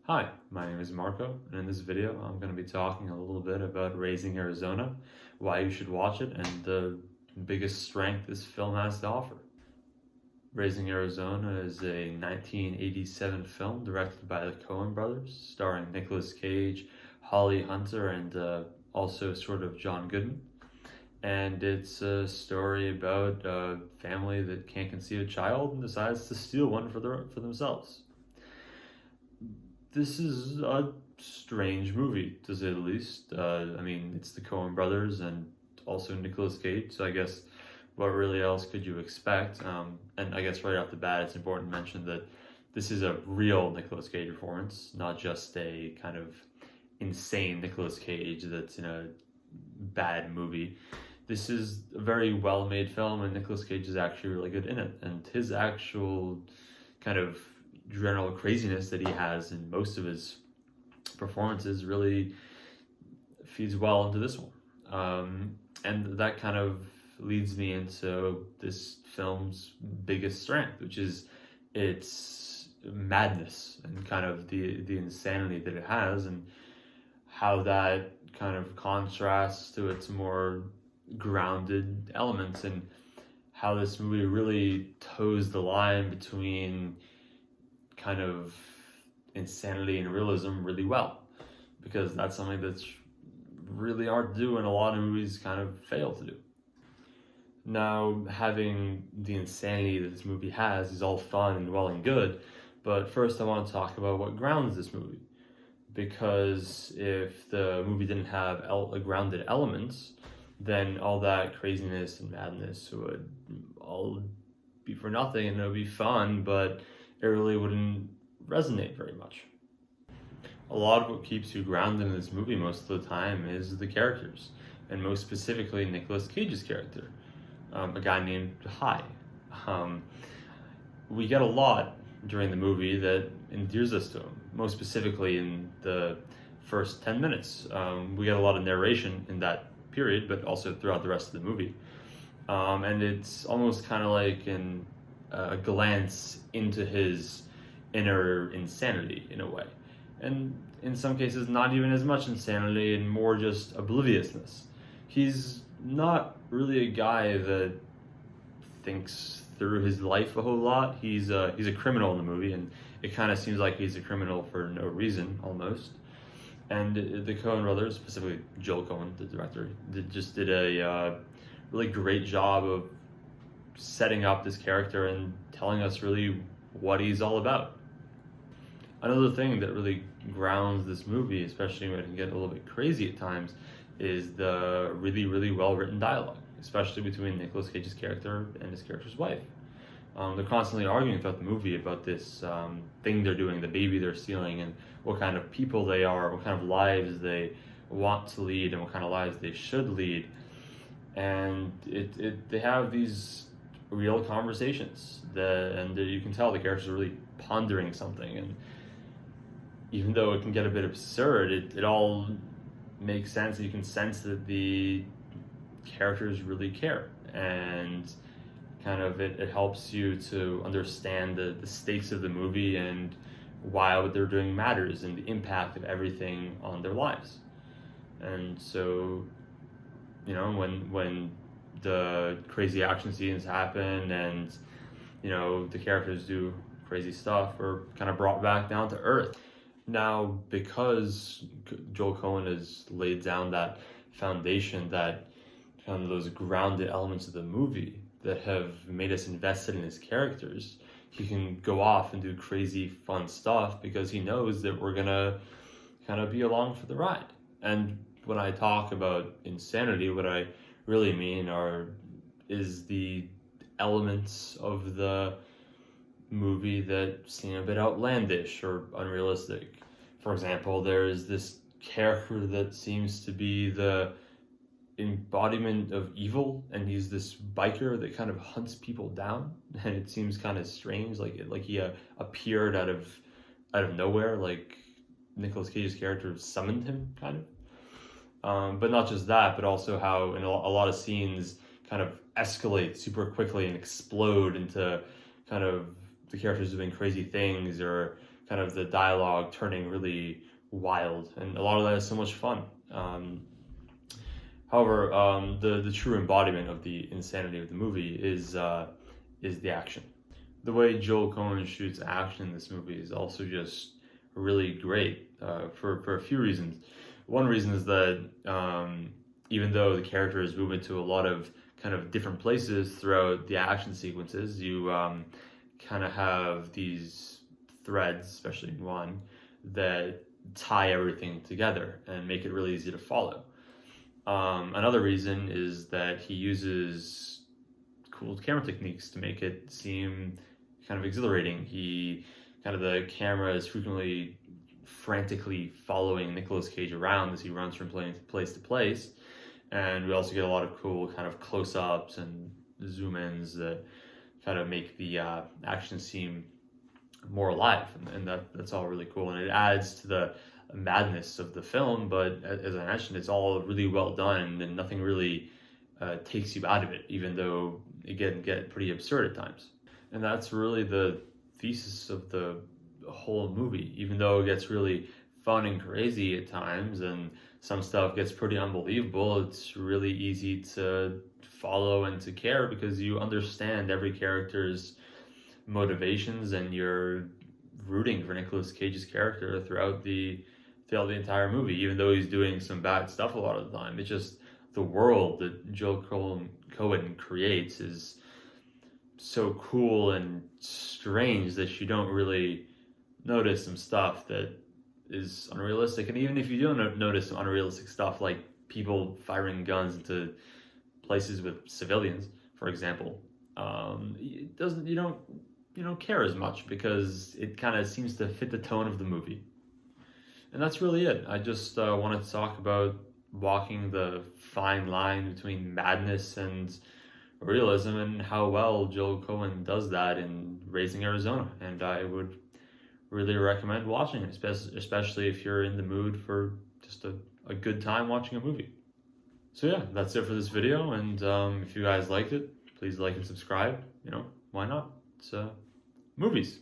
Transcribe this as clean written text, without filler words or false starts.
Hi, my name is Marco, and in this video I'm going to be talking a little bit about Raising Arizona, why you should watch it, and the biggest strength this film has to offer. Raising Arizona is a 1987 film directed by the Coen Brothers, starring Nicolas Cage, Holly Hunter, and also sort of John Goodman. And it's a story about a family that can't conceive a child and decides to steal one for themselves. This is a strange movie, to say the least. It's the Coen Brothers and also Nicolas Cage, so I guess what really else could you expect? And I guess right off the bat, it's important to mention that this is a real Nicolas Cage performance, not just a kind of insane Nicolas Cage that's in a bad movie. This is a very well-made film, and Nicolas Cage is actually really good in it. And his actual kind of general craziness that he has in most of his performances really feeds well into this one. And that kind of leads me into this film's biggest strength, which is its madness and kind of the insanity that it has, and how that kind of contrasts to its more grounded elements, and how this movie really toes the line between kind of insanity and realism really well, because that's something that's really hard to do and a lot of movies kind of fail to do. Now, having the insanity that this movie has is all fun and well and good, but first I want to talk about what grounds this movie, because if the movie didn't have grounded elements, then all that craziness and madness would all be for nothing, and it would be fun, but it really wouldn't resonate very much. A lot of what keeps you grounded in this movie most of the time is the characters, and most specifically Nicolas Cage's character, a guy named Hi. We get a lot during the movie that endears us to him, most specifically in the first 10 minutes. We get a lot of narration in that period, but also throughout the rest of the movie. And it's almost kind of like a glance into his inner insanity in a way. And in some cases, not even as much insanity and more just obliviousness. He's not really a guy that thinks through his life a whole lot. He's a criminal in the movie, and it kind of seems like he's a criminal for no reason, almost. And the Coen Brothers, specifically Joel Coen, the director, did a really great job of setting up this character and telling us really what he's all about. Another thing that really grounds this movie, especially when it can get a little bit crazy at times, is the really, really well-written dialogue, especially between Nicolas Cage's character and his character's wife. They're constantly arguing throughout the movie about this thing they're doing, the baby they're stealing, and what kind of people they are, what kind of lives they want to lead, and what kind of lives they should lead. And they have these real conversations, and you can tell the characters are really pondering something. And even though it can get a bit absurd, it all makes sense. You can sense that the characters really care, and kind of it helps you to understand the stakes of the movie and why what they're doing matters and the impact of everything on their lives. And so, when the crazy action scenes happen and the characters do crazy stuff, we're kind of brought back down to earth. Now, because Joel Coen has laid down that foundation, that kind of those grounded elements of the movie that have made us invested in his characters, he can go off and do crazy fun stuff because he knows that we're gonna kind of be along for the ride. And when I talk about insanity, what I really mean is the elements of the movie that seem a bit outlandish or unrealistic. For example, there's this character that seems to be the embodiment of evil, and he's this biker that kind of hunts people down, and it seems kind of strange, like he appeared out of nowhere, like Nicolas Cage's character summoned him, kind of. But not just that, but also how in a lot of scenes kind of escalate super quickly and explode into kind of the characters doing crazy things, or kind of the dialogue turning really wild, and a lot of that is so much fun. However, the true embodiment of the insanity of the movie is the action. The way Joel Coen shoots action in this movie is also just really great for a few reasons. One reason is that even though the characters move into a lot of kind of different places throughout the action sequences, you kind of have these threads, especially in one, that tie everything together and make it really easy to follow. Another reason is that he uses cool camera techniques to make it seem kind of exhilarating. The camera is frequently frantically following Nicolas Cage around as he runs from place to place. And we also get a lot of cool kind of close-ups and zoom-ins that kind of make the action seem more alive, and that's all really cool, and it adds to the madness of the film. But as I mentioned, it's all really well done, and nothing really takes you out of it, even though it can get pretty absurd at times. And that's really the thesis of the whole movie. Even though it gets really fun and crazy at times, and some stuff gets pretty unbelievable, it's really easy to follow and to care because you understand every character's motivations, and you're rooting for Nicolas Cage's character throughout the entire movie, even though he's doing some bad stuff a lot of the time. It's just the world that Joel Coen creates is so cool and strange that you don't really notice some stuff that is unrealistic. And even if you don't notice some unrealistic stuff, like people firing guns into places with civilians, for example, you don't care as much because it kind of seems to fit the tone of the movie. And that's really it. I just wanted to talk about walking the fine line between madness and realism, and how well Joel Coen does that in Raising Arizona. And I would really recommend watching it, especially if you're in the mood for just a good time watching a movie. So yeah, that's it for this video, and if you guys liked it, please like and subscribe. Why not? It's movies,